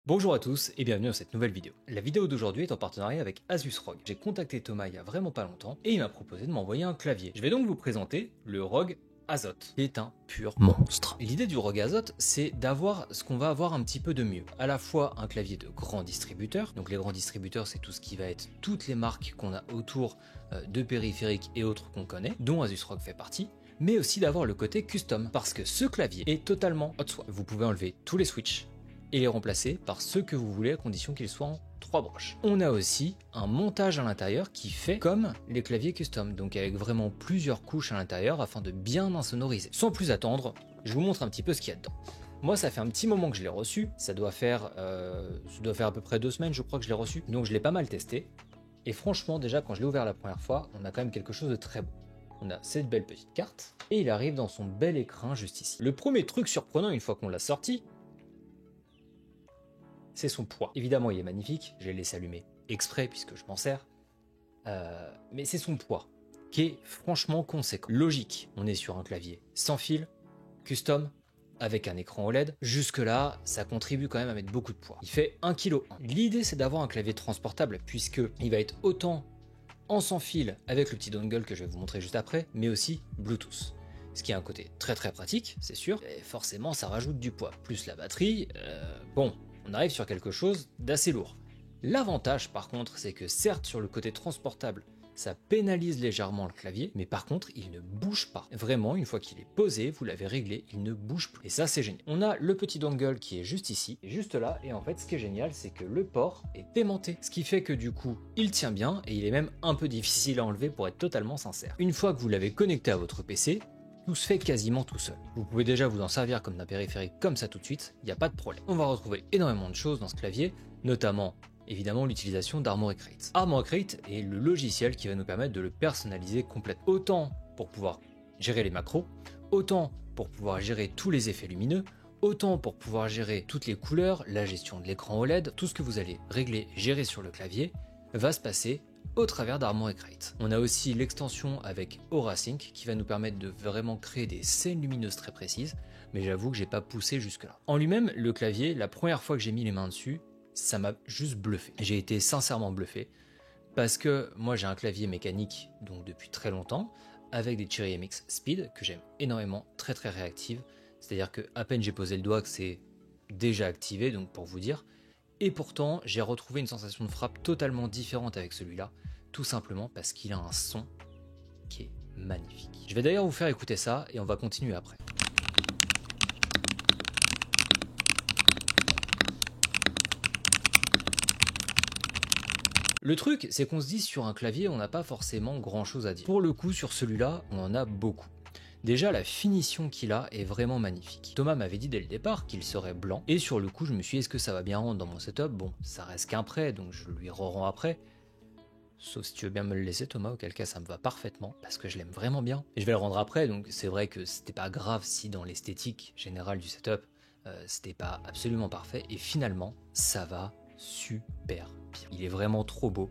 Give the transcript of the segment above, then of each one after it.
Bonjour à tous et bienvenue dans cette nouvelle vidéo. La vidéo d'aujourd'hui est en partenariat avec Asus ROG. J'ai contacté Thomas il y a vraiment pas longtemps et il m'a proposé de m'envoyer un clavier. Je vais donc vous présenter le ROG Azoth, qui est un pur monstre. L'idée du ROG Azoth, c'est d'avoir ce qu'on va avoir un petit peu de mieux. À la fois un clavier de grands distributeurs, donc les grands distributeurs c'est tout ce qui va être toutes les marques qu'on a autour de périphériques et autres qu'on connaît, dont Asus ROG fait partie, mais aussi d'avoir le côté custom, parce que ce clavier est totalement haut de soi. Vous pouvez enlever tous les switches et les remplacer par ceux que vous voulez à condition qu'ils soient en 3 broches. On a aussi un montage à l'intérieur qui fait comme les claviers custom, donc avec vraiment plusieurs couches à l'intérieur afin de bien insonoriser. Sans plus attendre, je vous montre un petit peu ce qu'il y a dedans. Moi ça fait un petit moment que je l'ai reçu, ça doit faire à peu près 2 semaines je crois que je l'ai reçu, donc je l'ai pas mal testé. Et franchement déjà quand je l'ai ouvert la première fois, on a quand même quelque chose de très beau. On a cette belle petite carte, et il arrive dans son bel écrin juste ici. Le premier truc surprenant une fois qu'on l'a sorti, c'est son poids. Évidemment, il est magnifique, je l'ai laissé allumer exprès puisque je m'en sers, mais c'est son poids qui est franchement conséquent. Logique, on est sur un clavier sans fil, custom, avec un écran OLED. Jusque-là, ça contribue quand même à mettre beaucoup de poids. Il fait 1,1 kg. L'idée, c'est d'avoir un clavier transportable puisqu'il va être autant en sans fil avec le petit dongle que je vais vous montrer juste après, mais aussi Bluetooth. Ce qui a un côté très pratique, c'est sûr, et forcément ça rajoute du poids. Plus la batterie, bon, on arrive sur quelque chose d'assez lourd. L'avantage par contre, c'est que certes sur le côté transportable, ça pénalise légèrement le clavier, mais par contre il ne bouge pas. Vraiment, une fois qu'il est posé, vous l'avez réglé, il ne bouge plus. Et ça c'est génial. On a le petit dongle qui est juste ici, et juste là, et en fait ce qui est génial, c'est que le port est aimanté. Ce qui fait que du coup, il tient bien, et il est même un peu difficile à enlever pour être totalement sincère. Une fois que vous l'avez connecté à votre PC, tout se fait quasiment tout seul. Vous pouvez déjà vous en servir comme d'un périphérique comme ça tout de suite, il n'y a pas de problème. On va retrouver énormément de choses dans ce clavier, notamment évidemment l'utilisation d'Armoury Crate. Armoury Crate est le logiciel qui va nous permettre de le personnaliser complètement. Autant pour pouvoir gérer les macros, autant pour pouvoir gérer tous les effets lumineux, autant pour pouvoir gérer toutes les couleurs, la gestion de l'écran OLED, tout ce que vous allez régler, gérer sur le clavier, va se passer au travers d'Armoury Crate. On a aussi l'extension avec AuraSync qui va nous permettre de vraiment créer des scènes lumineuses très précises, mais j'avoue que j'ai pas poussé jusque là. En lui-même, le clavier, la première fois que j'ai mis les mains dessus, ça m'a juste bluffé. J'ai été sincèrement bluffé, parce que moi j'ai un clavier mécanique donc depuis très longtemps, avec des Cherry MX Speed que j'aime énormément, très réactive, c'est-à-dire que à peine j'ai posé le doigt que c'est déjà activé, donc pour vous dire. Et pourtant, j'ai retrouvé une sensation de frappe totalement différente avec celui-là, tout simplement parce qu'il a un son qui est magnifique. Je vais d'ailleurs vous faire écouter ça et on va continuer après. Le truc, c'est qu'on se dit sur un clavier, on n'a pas forcément grand-chose à dire. Pour le coup, sur celui-là, on en a beaucoup. Déjà, la finition qu'il a est vraiment magnifique. Thomas m'avait dit dès le départ qu'il serait blanc, et sur le coup, je me suis dit, est-ce que ça va bien rendre dans mon setup? Bon, ça reste qu'un prêt, donc je lui re-rends après. Sauf si tu veux bien me le laisser, Thomas, auquel cas ça me va parfaitement, parce que je l'aime vraiment bien. Et je vais le rendre après, donc c'est vrai que c'était pas grave si dans l'esthétique générale du setup, c'était pas absolument parfait, et finalement, ça va super bien. Il est vraiment trop beau.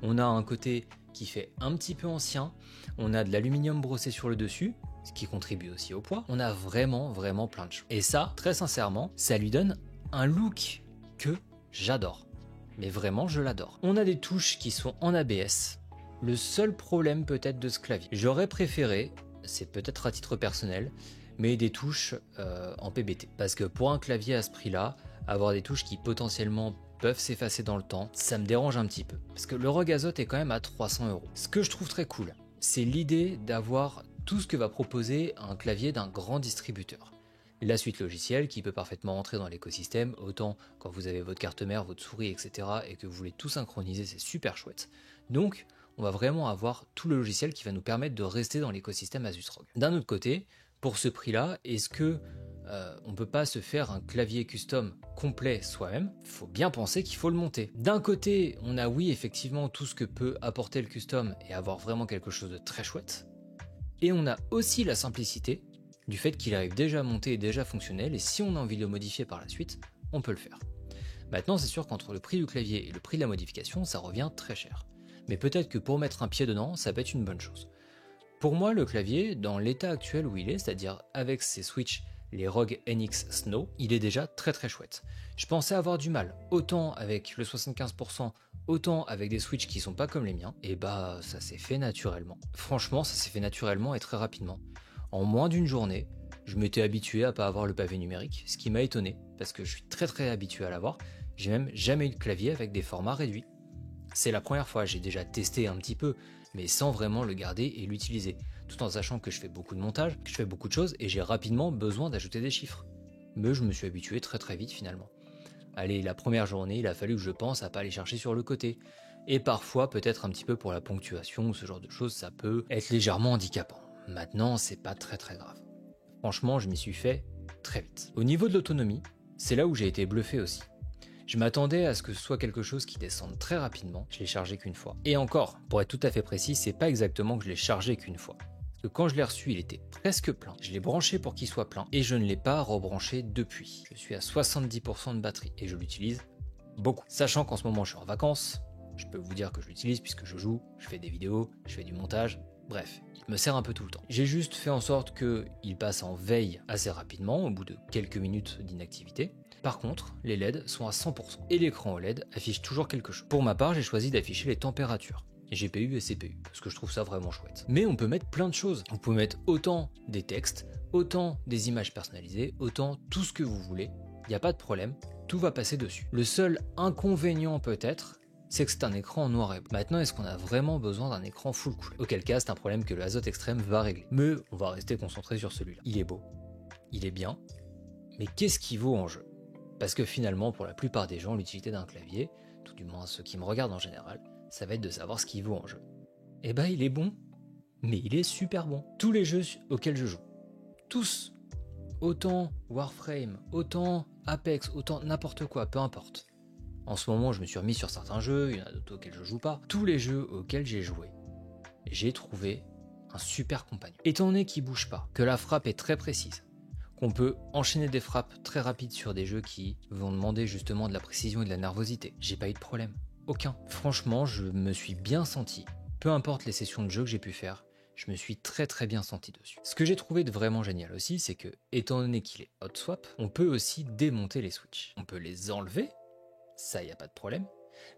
On a un côté qui fait un petit peu ancien, on a de l'aluminium brossé sur le dessus, ce qui contribue aussi au poids. On a vraiment plein de choses. Et ça, très sincèrement, ça lui donne un look que j'adore. Mais vraiment, je l'adore. On a des touches qui sont en ABS. Le seul problème peut-être de ce clavier, j'aurais préféré, c'est peut-être à titre personnel, mais des touches en PBT. Parce que pour un clavier à ce prix-là, avoir des touches qui potentiellement peuvent s'effacer dans le temps, ça me dérange un petit peu. Parce que le ROG Azoth est quand même à 300 €. Ce que je trouve très cool, c'est l'idée d'avoir tout ce que va proposer un clavier d'un grand distributeur. La suite logicielle qui peut parfaitement rentrer dans l'écosystème, autant quand vous avez votre carte mère, votre souris, etc. et que vous voulez tout synchroniser, c'est super chouette. Donc, on va vraiment avoir tout le logiciel qui va nous permettre de rester dans l'écosystème Asus ROG. D'un autre côté, pour ce prix-là, est-ce que on peut pas se faire un clavier custom complet soi-même? Il faut bien penser qu'il faut le monter. D'un côté, on a oui effectivement tout ce que peut apporter le custom et avoir vraiment quelque chose de très chouette. Et on a aussi la simplicité du fait qu'il arrive déjà monté et déjà fonctionnel, et si on a envie de le modifier par la suite, on peut le faire. Maintenant, c'est sûr qu'entre le prix du clavier et le prix de la modification, ça revient très cher. Mais peut-être que pour mettre un pied dedans, ça peut être une bonne chose. Pour moi, le clavier, dans l'état actuel où il est, c'est-à-dire avec ses switches les ROG NX Snow, il est déjà très chouette. Je pensais avoir du mal, autant avec le 75%, autant avec des Switch qui sont pas comme les miens, et bah ça s'est fait naturellement. Franchement, ça s'est fait naturellement et très rapidement. En moins d'une journée, je m'étais habitué à pas avoir le pavé numérique, ce qui m'a étonné, parce que je suis très habitué à l'avoir. J'ai même jamais eu de clavier avec des formats réduits. C'est la première fois, j'ai déjà testé un petit peu, mais sans vraiment le garder et l'utiliser, tout en sachant que je fais beaucoup de montage, que je fais beaucoup de choses et j'ai rapidement besoin d'ajouter des chiffres. Mais je me suis habitué très vite finalement. Allez, la première journée, il a fallu que je pense à pas aller chercher sur le côté. Et parfois, peut-être un petit peu pour la ponctuation ou ce genre de choses, ça peut être légèrement handicapant. Maintenant, c'est pas très grave. Franchement, je m'y suis fait très vite. Au niveau de l'autonomie, c'est là où j'ai été bluffé aussi. Je m'attendais à ce que ce soit quelque chose qui descende très rapidement, je l'ai chargé qu'une fois. Et encore, pour être tout à fait précis, c'est pas exactement que je l'ai chargé qu'une fois. Parce que quand je l'ai reçu, il était presque plein. Je l'ai branché pour qu'il soit plein et je ne l'ai pas rebranché depuis. Je suis à 70% de batterie et je l'utilise beaucoup. Sachant qu'en ce moment je suis en vacances, je peux vous dire que je l'utilise puisque je joue, je fais des vidéos, je fais du montage, bref, il me sert un peu tout le temps. J'ai juste fait en sorte qu'il passe en veille assez rapidement, au bout de quelques minutes d'inactivité. Par contre, les LED sont à 100% et l'écran OLED affiche toujours quelque chose. Pour ma part, j'ai choisi d'afficher les températures, GPU et CPU, parce que je trouve ça vraiment chouette. Mais on peut mettre plein de choses. On peut mettre autant des textes, autant des images personnalisées, autant tout ce que vous voulez. Il n'y a pas de problème, tout va passer dessus. Le seul inconvénient peut-être, c'est que c'est un écran en noir et blanc. Maintenant, est-ce qu'on a vraiment besoin d'un écran full couleur? Auquel cas, c'est un problème que le Azoth Extreme va régler. Mais on va rester concentré sur celui-là. Il est beau, il est bien, mais qu'est-ce qui vaut en jeu? Parce que finalement, pour la plupart des gens, l'utilité d'un clavier, tout du moins ceux qui me regardent en général, ça va être de savoir ce qui vaut en jeu. Et bah il est bon, mais il est super bon. Tous les jeux auxquels je joue, tous, autant Warframe, autant Apex, autant n'importe quoi, peu importe. En ce moment, je me suis remis sur certains jeux, il y en a d'autres auxquels je joue pas. Tous les jeux auxquels j'ai joué, j'ai trouvé un super compagnon. Étant donné qu'il bouge pas, que la frappe est très précise, qu'on peut enchaîner des frappes très rapides sur des jeux qui vont demander justement de la précision et de la nervosité, j'ai pas eu de problème. Aucun. Franchement, je me suis bien senti. Peu importe les sessions de jeu que j'ai pu faire, je me suis très bien senti dessus. Ce que j'ai trouvé de vraiment génial aussi, c'est que, étant donné qu'il est hot swap, on peut aussi démonter les switches. On peut les enlever, ça y a pas de problème,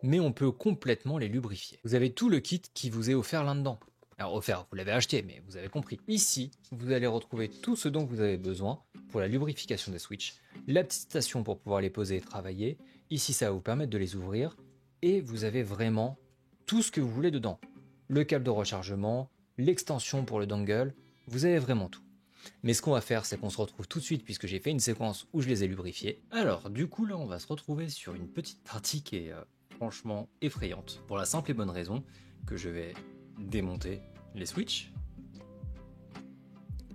mais on peut complètement les lubrifier. Vous avez tout le kit qui vous est offert là-dedans. Alors offert, vous l'avez acheté, mais vous avez compris. Ici, vous allez retrouver tout ce dont vous avez besoin pour la lubrification des switches, la petite station pour pouvoir les poser et travailler. Ici, ça va vous permettre de les ouvrir. Et vous avez vraiment tout ce que vous voulez dedans. Le câble de rechargement, l'extension pour le dongle, vous avez vraiment tout. Mais ce qu'on va faire, c'est qu'on se retrouve tout de suite puisque j'ai fait une séquence où je les ai lubrifiés. Alors, du coup, là, on va se retrouver sur une petite partie qui est franchement effrayante. Pour la simple et bonne raison que je vais démonter les switches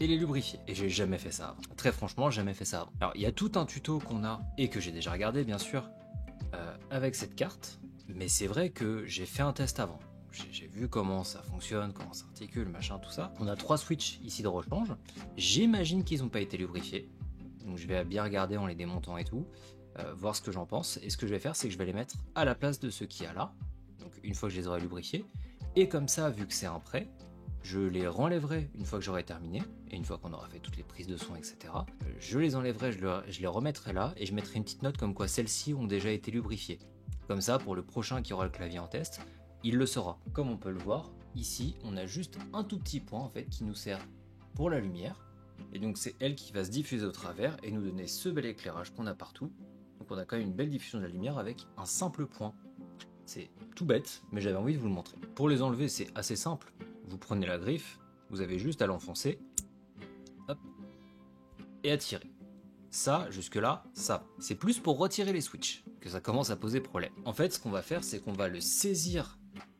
et les lubrifier. Et j'ai jamais fait ça avant. Très franchement, jamais fait ça avant. Alors, il y a tout un tuto qu'on a et que j'ai déjà regardé, bien sûr, avec cette carte. Mais c'est vrai que j'ai fait un test avant. J'ai vu comment ça fonctionne, comment ça articule, machin, tout ça. On a 3 switches ici de rechange. J'imagine qu'ils n'ont pas été lubrifiés. Donc je vais bien regarder en les démontant et tout, voir ce que j'en pense. Et ce que je vais faire, c'est que je vais les mettre à la place de ceux qu'il y a là. Donc une fois que je les aurai lubrifiés. Et comme ça, vu que c'est un prêt, je les renlèverai une fois que j'aurai terminé. Et une fois qu'on aura fait toutes les prises de son, etc. Je les enlèverai, je les remettrai là. Et je mettrai une petite note comme quoi celles-ci ont déjà été lubrifiées. Comme ça, pour le prochain qui aura le clavier en test, il le saura. Comme on peut le voir, ici, on a juste un tout petit point en fait qui nous sert pour la lumière. Et donc c'est elle qui va se diffuser au travers et nous donner ce bel éclairage qu'on a partout. Donc on a quand même une belle diffusion de la lumière avec un simple point. C'est tout bête, mais j'avais envie de vous le montrer. Pour les enlever, c'est assez simple. Vous prenez la griffe, vous avez juste à l'enfoncer, hop, et à tirer. Ça, jusque-là, ça. C'est plus pour retirer les switches que ça commence à poser problème. En fait, ce qu'on va faire, c'est qu'on va le saisir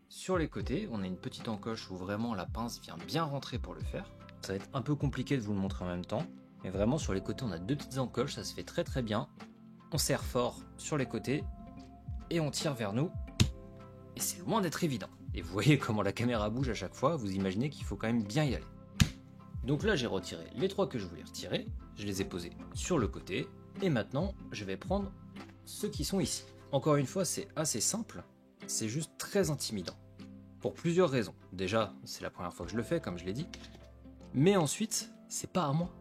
sur les côtés. On a une petite encoche où vraiment la pince vient bien rentrer pour le faire. Ça va être un peu compliqué de vous le montrer en même temps. Mais vraiment, sur les côtés, on a 2 petites encoches. Ça se fait très bien. On serre fort sur les côtés et on tire vers nous. Et c'est loin d'être évident. Et vous voyez comment la caméra bouge à chaque fois. Vous imaginez qu'il faut quand même bien y aller. Donc là, j'ai retiré les 3 que je voulais retirer. Je les ai posés sur le côté. Et maintenant, je vais prendre ceux qui sont ici. Encore une fois, c'est assez simple. C'est juste très intimidant. Pour plusieurs raisons. Déjà, c'est la première fois que je le fais, comme je l'ai dit. Mais ensuite, c'est pas à moi.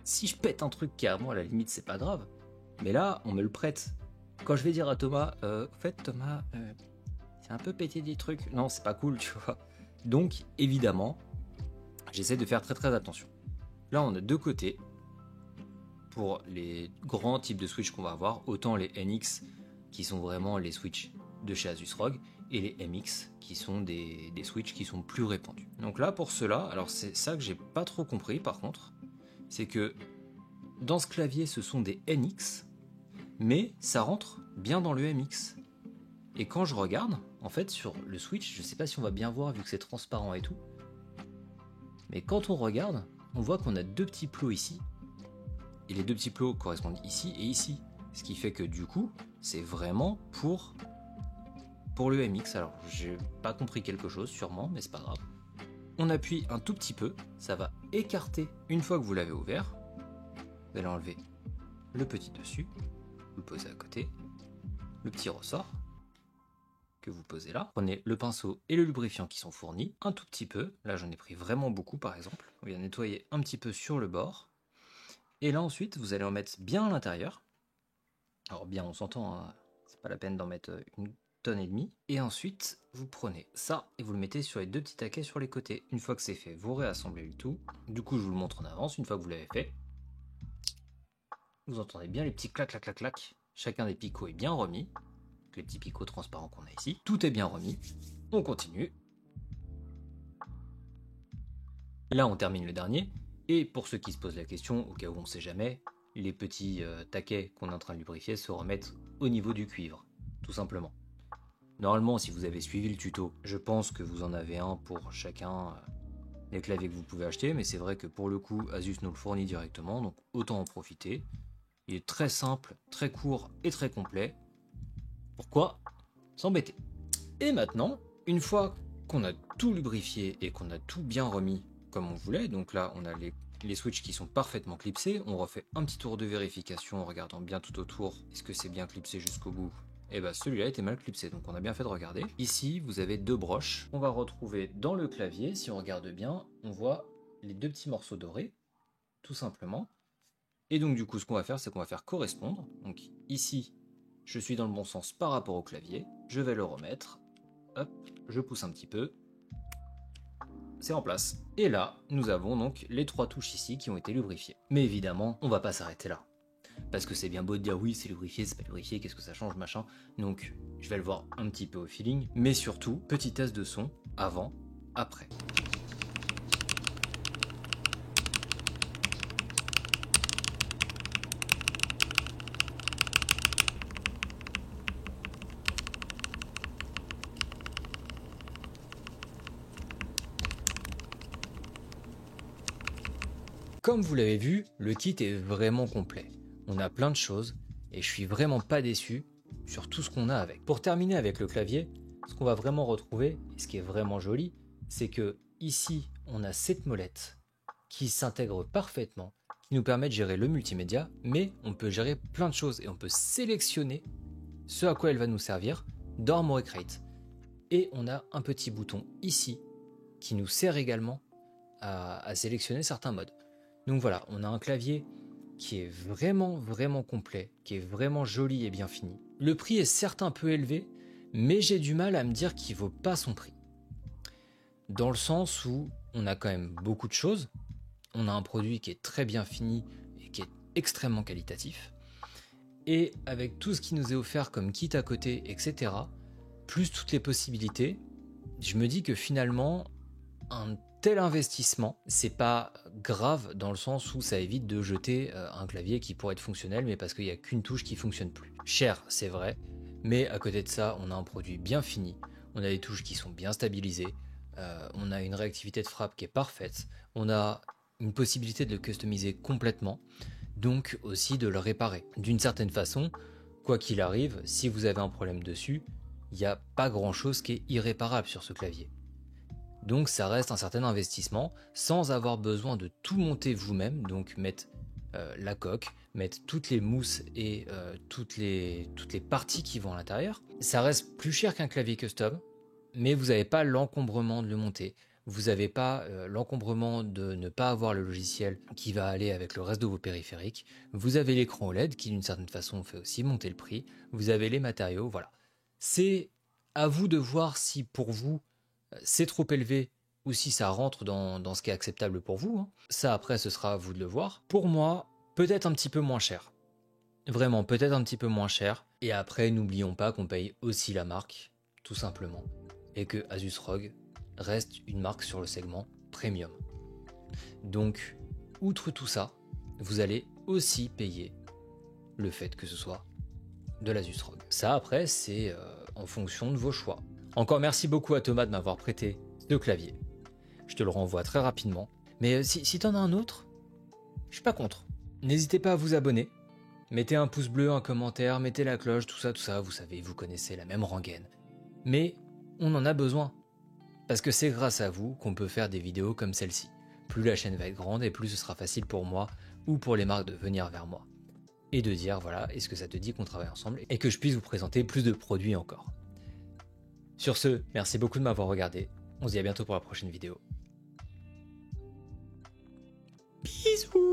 Si je pète un truc carrément, à la limite, c'est pas grave. Mais là, on me le prête. Quand je vais dire à Thomas, en fait, Thomas, c'est un peu pété des trucs. Non, c'est pas cool, tu vois. Donc, évidemment, j'essaie de faire très très attention. Là, on a deux côtés. Pour les grands types de switch qu'on va avoir, autant les NX qui sont vraiment les switch de chez Asus ROG et les MX qui sont des switch qui sont plus répandus. Donc là pour cela, alors c'est ça que j'ai pas trop compris par contre, c'est que dans ce clavier ce sont des NX mais ça rentre bien dans le MX. Et quand je regarde, en fait sur le switch, je sais pas si on va bien voir vu que c'est transparent et tout, mais quand on regarde, on voit qu'on a deux petits plots ici. Et les deux petits plots correspondent ici et ici. Ce qui fait que du coup, c'est vraiment pour le MX. Alors, j'ai pas compris quelque chose, sûrement, mais c'est pas grave. On appuie un tout petit peu, ça va écarter. Une fois que vous l'avez ouvert, vous allez enlever le petit dessus, vous le posez à côté, le petit ressort que vous posez là. Prenez le pinceau et le lubrifiant qui sont fournis, un tout petit peu. Là, j'en ai pris vraiment beaucoup, par exemple. On vient nettoyer un petit peu sur le bord. Et là ensuite, vous allez en mettre bien à l'intérieur. Alors bien, on s'entend, hein, c'est pas la peine d'en mettre 1,5 tonnes. Et ensuite, vous prenez ça et vous le mettez sur les deux petits taquets sur les côtés. Une fois que c'est fait, vous réassemblez le tout. Du coup, je vous le montre en avance. Une fois que vous l'avez fait, vous entendez bien les petits clac, clac, clac, clac. Chacun des picots est bien remis. Les petits picots transparents qu'on a ici. Tout est bien remis. On continue. Là, on termine le dernier. Et pour ceux qui se posent la question, au cas où on ne sait jamais, les petits taquets qu'on est en train de lubrifier se remettent au niveau du cuivre, tout simplement. Normalement, si vous avez suivi le tuto, je pense que vous en avez un pour chacun des claviers que vous pouvez acheter, mais c'est vrai que pour le coup, Asus nous le fournit directement, donc autant en profiter. Il est très simple, très court et très complet. Pourquoi s'embêter? Et maintenant, une fois qu'on a tout lubrifié et qu'on a tout bien remis comme on voulait, donc là on a les switches qui sont parfaitement clipsés, on refait un petit tour de vérification en regardant bien tout autour, est-ce que c'est bien clipsé jusqu'au bout? Et bah celui-là était mal clipsé, donc on a bien fait de regarder. Ici vous avez deux broches, on va retrouver dans le clavier, si on regarde bien, on voit les deux petits morceaux dorés, tout simplement. Et donc du coup ce qu'on va faire, c'est qu'on va faire correspondre, donc ici je suis dans le bon sens par rapport au clavier, je vais le remettre, hop, je pousse un petit peu, c'est en place. Et là, nous avons donc les trois touches ici qui ont été lubrifiées. Mais évidemment, on va pas s'arrêter là. Parce que c'est bien beau de dire oui, c'est lubrifié, c'est pas lubrifié, qu'est-ce que ça change, machin. Donc, je vais le voir un petit peu au feeling. Mais surtout, petit test de son, avant, après. Comme vous l'avez vu, le kit est vraiment complet. On a plein de choses et je suis vraiment pas déçu sur tout ce qu'on a avec. Pour terminer avec le clavier, ce qu'on va vraiment retrouver, et ce qui est vraiment joli, c'est que ici on a cette molette qui s'intègre parfaitement, qui nous permet de gérer le multimédia, mais on peut gérer plein de choses et on peut sélectionner ce à quoi elle va nous servir dans Armoury Crate. Et on a un petit bouton ici qui nous sert également à sélectionner certains modes. Donc voilà, on a un clavier qui est vraiment complet, qui est vraiment joli et bien fini. Le prix est certes un peu élevé, mais j'ai du mal à me dire qu'il vaut pas son prix. Dans le sens où on a quand même beaucoup de choses, on a un produit qui est très bien fini et qui est extrêmement qualitatif, et avec tout ce qui nous est offert comme kit à côté, etc., plus toutes les possibilités, je me dis que finalement, un tel investissement, c'est pas grave dans le sens où ça évite de jeter un clavier qui pourrait être fonctionnel, mais parce qu'il n'y a qu'une touche qui fonctionne plus. Cher, c'est vrai, mais à côté de ça, on a un produit bien fini, on a des touches qui sont bien stabilisées, on a une réactivité de frappe qui est parfaite, on a une possibilité de le customiser complètement, donc aussi de le réparer. D'une certaine façon, quoi qu'il arrive, si vous avez un problème dessus, il n'y a pas grand chose qui est irréparable sur ce clavier. Donc ça reste un certain investissement sans avoir besoin de tout monter vous-même, donc mettre la coque, mettre toutes les mousses et toutes les parties qui vont à l'intérieur. Ça reste plus cher qu'un clavier custom, mais vous n'avez pas l'encombrement de le monter. vous n'avez pas l'encombrement de ne pas avoir le logiciel qui va aller avec le reste de vos périphériques. Vous avez l'écran OLED qui d'une certaine façon fait aussi monter le prix. Vous avez les matériaux, voilà. C'est à vous de voir si pour vous c'est trop élevé ou si ça rentre dans ce qui est acceptable pour vous. Hein. Ça après ce sera à vous de le voir. Pour moi, peut-être un petit peu moins cher. Vraiment, peut-être un petit peu moins cher. Et après, n'oublions pas qu'on paye aussi la marque, tout simplement. Et que Asus ROG reste une marque sur le segment premium. Donc, outre tout ça, vous allez aussi payer le fait que ce soit de l'Asus ROG. Ça, après, c'est en fonction de vos choix. Encore merci beaucoup à Thomas de m'avoir prêté ce clavier. Je te le renvoie très rapidement. Mais si t'en as un autre, je suis pas contre. N'hésitez pas à vous abonner. Mettez un pouce bleu, un commentaire, mettez la cloche, tout ça, vous savez, vous connaissez la même rengaine. Mais on en a besoin. Parce que c'est grâce à vous qu'on peut faire des vidéos comme celle-ci. Plus la chaîne va être grande et plus ce sera facile pour moi ou pour les marques de venir vers moi. Et de dire, voilà, est-ce que ça te dit qu'on travaille ensemble et que je puisse vous présenter plus de produits encore. Sur ce, merci beaucoup de m'avoir regardé. On se dit à bientôt pour la prochaine vidéo. Bisous!